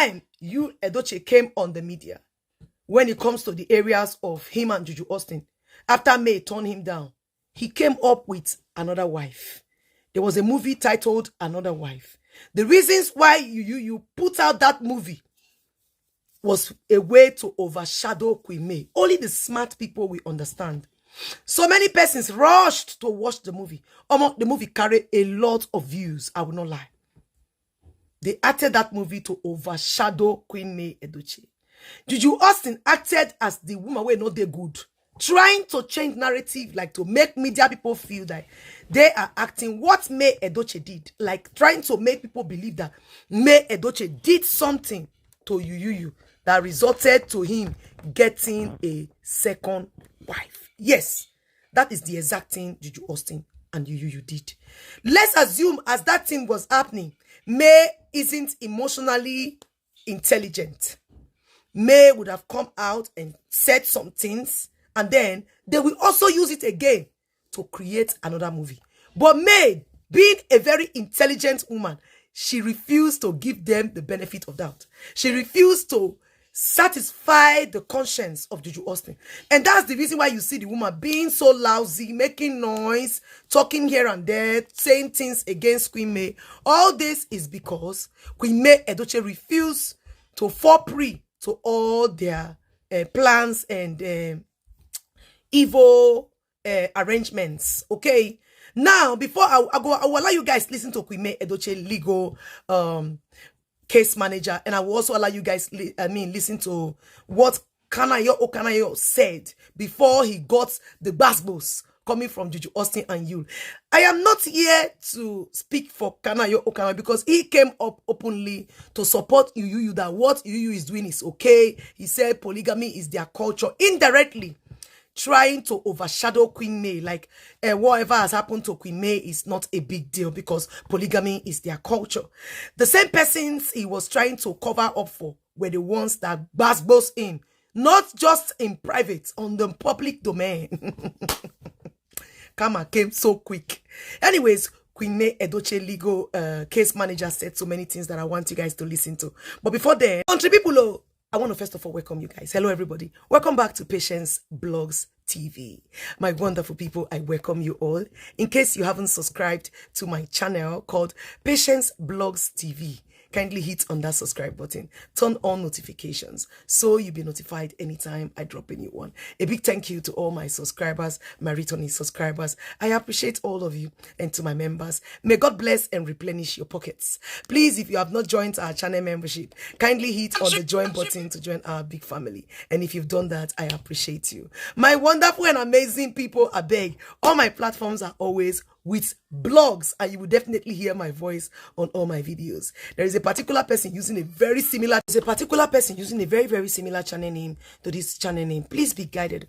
time Edochie came on the media, when it comes to the areas of him and Jujuaustins, after May turned him down, he came up with another wife. There was a movie titled Another Wife. The reasons why you put out that movie was a way to overshadow Queenmay. Only the smart people will understand. So many persons rushed to watch the movie. The movie carried a lot of views, I will not lie. They acted that movie to overshadow Queenmay Edochie. Jujuaustins acted as the woman where not they good, trying to change narrative, like to make media people feel that they are acting what May Edochie did, like trying to make people believe that May Edochie did something to you that resulted to him getting a second wife. Yes, that is the exact thing Jujuaustins and you did. Let's assume as that thing was happening, May isn't emotionally intelligent. May would have come out and said some things, and then they will also use it again to create another movie. But May, being a very intelligent woman, she refused to give them the benefit of doubt. She refused to satisfy the conscience of Jujuaustins. And that's the reason why you see the woman being so lousy, making noise, talking here and there, saying things against Queenmay. All this is because Queenmay Edochie refused to fall prey to all their plans and evil arrangements. Okay. Now, before I will allow you guys listen to Queenmay Edochie legal case manager, and I will also allow you guys listen to what O.Kanayo said before he got the basbos coming from Jujuaustins and Yul. I am not here to speak for O.Kanayo because he came up openly to support you that what you is doing is okay. He said polygamy is their culture, indirectly trying to overshadow Queenmay, like whatever has happened to Queenmay is not a big deal because polygamy is their culture. The same persons he was trying to cover up for were the ones that basbos him, not just in private, on the public domain. Karma came so quick. Anyways, Queenmay Edochie legal case manager said so many things that I want you guys to listen to. But before then, country people, I want to first of all welcome you guys. Hello, everybody. Welcome back to Patience Blogs TV. My wonderful people, I welcome you all. In case you haven't subscribed to my channel called Patience Blogs TV, kindly hit on that subscribe button. Turn on notifications so you'll be notified anytime I drop a new one. A big thank you to all my subscribers, my returning subscribers. I appreciate all of you, and to my members, may God bless and replenish your pockets. Please, if you have not joined our channel membership, kindly hit on the join button to join our big family. And if you've done that, I appreciate you. My wonderful and amazing people, I beg, all my platforms are always with blogs, and you will definitely hear my voice on all my videos. There is a particular person using a very similar very similar channel name to this channel name. Please be guided.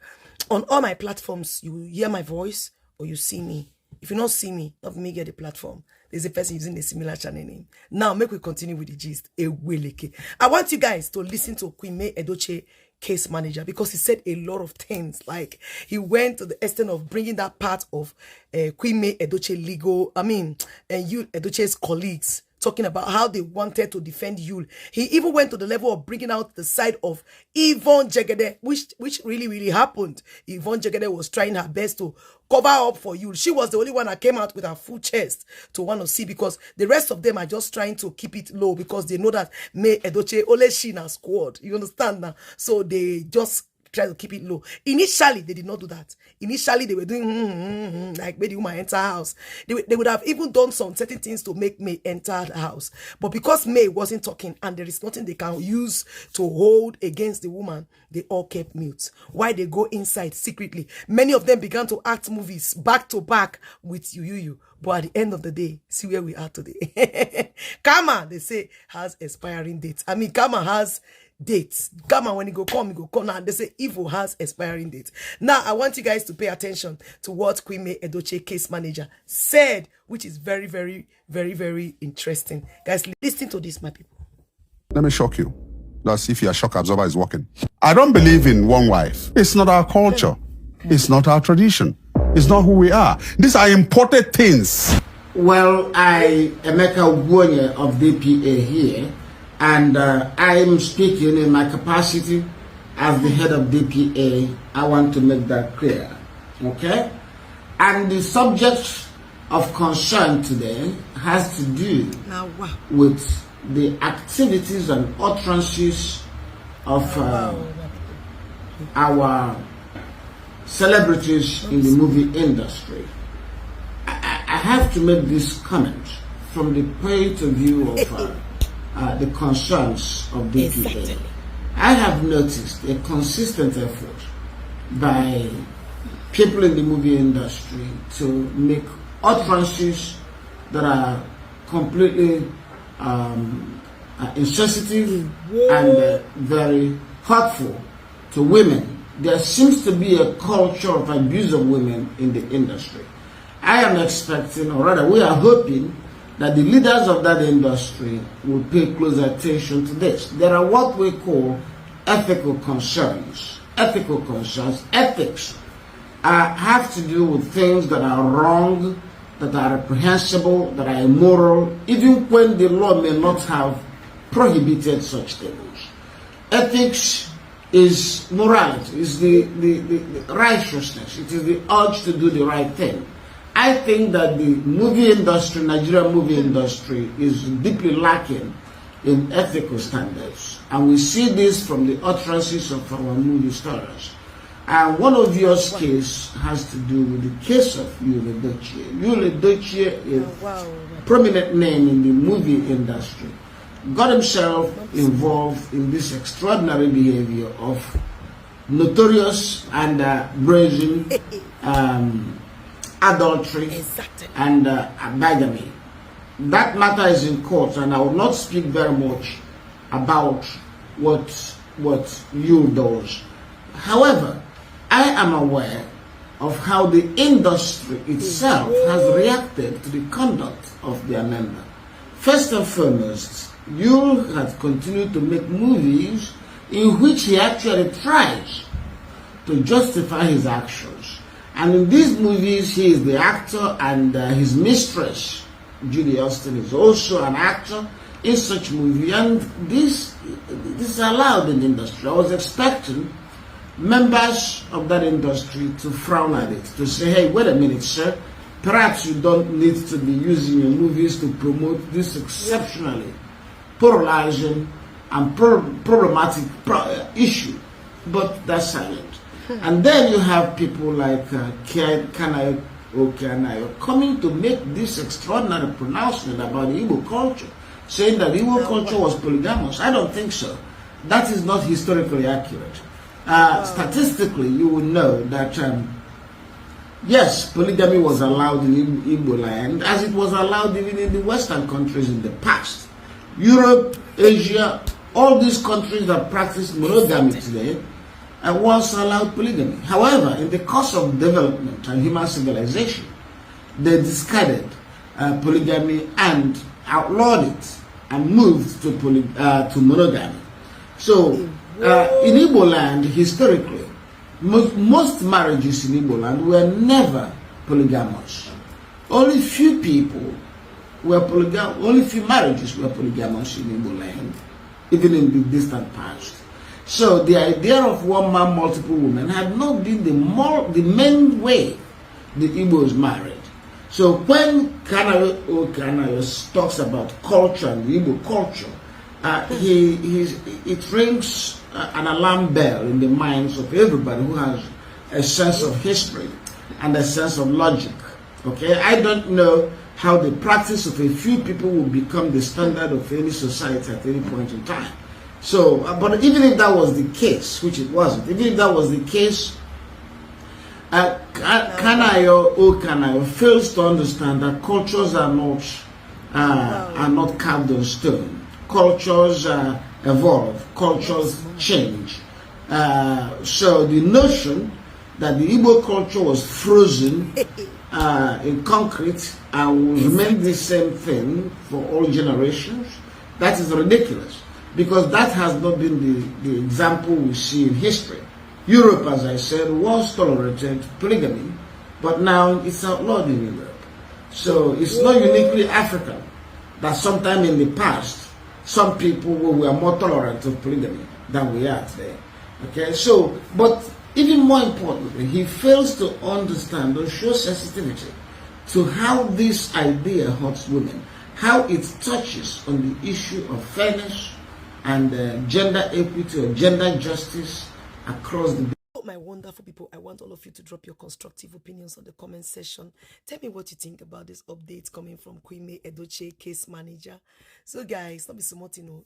On all my platforms, you will hear my voice or you see me. If you not see me, not me get the platform. There's a person using a similar channel name. Now, make we continue with the gist. I want you guys to listen to Queenmay Edochie case manager, because he said a lot of things. Like, he went to the extent of bringing that part of Queenmay Edochie legal, and Yul Edochie's colleagues, talking about how they wanted to defend Yul. He even went to the level of bringing out the side of Yvonne Jegede, which really happened. Yvonne Jegede was trying her best to cover up for Yul. She was the only one that came out with her full chest to want to see, because the rest of them are just trying to keep it low because they know that May Edochie only she in her squad. You understand now? So they just try to keep it low. Initially, they did not do that. Initially, they were doing like made the woman enter house. They would have even done some certain things to make May enter the house. But because May wasn't talking and there is nothing they can use to hold against the woman, they all kept mute. Why they go inside secretly? Many of them began to act movies back to back with you. But at the end of the day, see where we are today. Karma, they say, has expiring dates. I mean, karma has dates. Karma, when it go come, now they say evil has expiring dates. Now I want you guys to pay attention to what Queenmay Edochie case manager said, which is very interesting. Guys, listen to this, my people. Let me shock you. That's if your shock absorber is working. I don't believe in one wife. It's not our culture. It's not our tradition. It's not who we are. These are imported things. Well, I, Emeka Uguonye of DPA here, And I'm speaking in my capacity as the head of DPA. I want to make that clear. Okay? And the subject of concern today has to do with the activities and utterances of our celebrities in the movie industry. I have to make this comment from the point of view of the concerns of DPA. Exactly. I have noticed a consistent effort by people in the movie industry to make utterances that are completely insensitive and very hurtful to women. There seems to be a culture of abuse of women in the industry. I am expecting, or rather we are hoping, that the leaders of that industry will pay close attention to this. There are what we call ethical concerns. Ethical concerns, ethics, have to do with things that are wrong, that are reprehensible, that are immoral, even when the law may not have prohibited such things. Ethics is morality, is the righteousness, it is the urge to do the right thing. I think that the movie industry, Nigerian movie industry, is deeply lacking in ethical standards. And we see this from the utterances of our movie stars. And one obvious case has to do with the case of Edochie. Edochie is a prominent name in the movie industry. Got himself involved in this extraordinary behavior of notorious and brazen adultery and bigamy. That matter is in court, and I will not speak very much about what you does. However, I am aware of how the industry itself has reacted to the conduct of their member. First and foremost, you have continued to make movies in which he actually tries to justify his actions. And in these movies, he is the actor, and his mistress, Jujuaustins, is also an actor in such movie. And this is allowed in the industry. I was expecting members of that industry to frown at it, to say, hey, wait a minute, sir, perhaps you don't need to be using your movies to promote this exceptionally polarizing and problematic issue. But that's silent. And then you have people like O.Kanayo coming to make this extraordinary pronouncement about the Igbo culture, saying that the Igbo culture was polygamous. I don't think so. That is not historically accurate. Statistically, you will know that yes, polygamy was allowed in Igbo land, as it was allowed even in the Western countries in the past. Europe, Asia, all these countries that practice monogamy today once allowed polygamy. However, in the course of development and human civilization, they discarded polygamy and outlawed it and moved to monogamy. So, in Igbo land, historically, most marriages in Igbo land were never polygamous. Only few people were polygamous. Only few marriages were polygamous in Igbo land, even in the distant past. So the idea of one man, multiple women had not been the main way the Igbos married. So when O.Kanayo talks about culture and the Igbo culture, it rings an alarm bell in the minds of everybody who has a sense of history and a sense of logic. Okay, I don't know how the practice of a few people will become the standard of any society at any point in time. So, but even if that was the case, which it wasn't, even if that was the case, O.Kanayo fails to understand that cultures are not carved on stone. Cultures evolve, cultures change. So the notion that the Igbo culture was frozen in concrete and will remain the same thing for all generations, that is ridiculous. Because that has not been the example we see in history. Europe, as I said, once tolerated polygamy, but now it's outlawed in Europe. So it's not uniquely African that sometime in the past, some people who were more tolerant of polygamy than we are today. Okay, so, but even more importantly, he fails to understand or show sensitivity to how this idea hurts women, how it touches on the issue of fairness and gender equity or gender justice across the. My wonderful people, I want all of you to drop your constructive opinions on the comment section. Tell me what you think about this update coming from Queenmay Edochie case manager. So guys, not be so much, you know,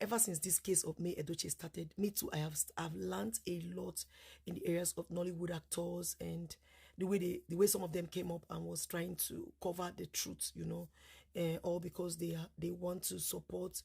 ever since this case of May Edochie started, me too, I've learned a lot in the areas of Nollywood actors and the way some of them came up and was trying to cover the truth, you know, all because they want to support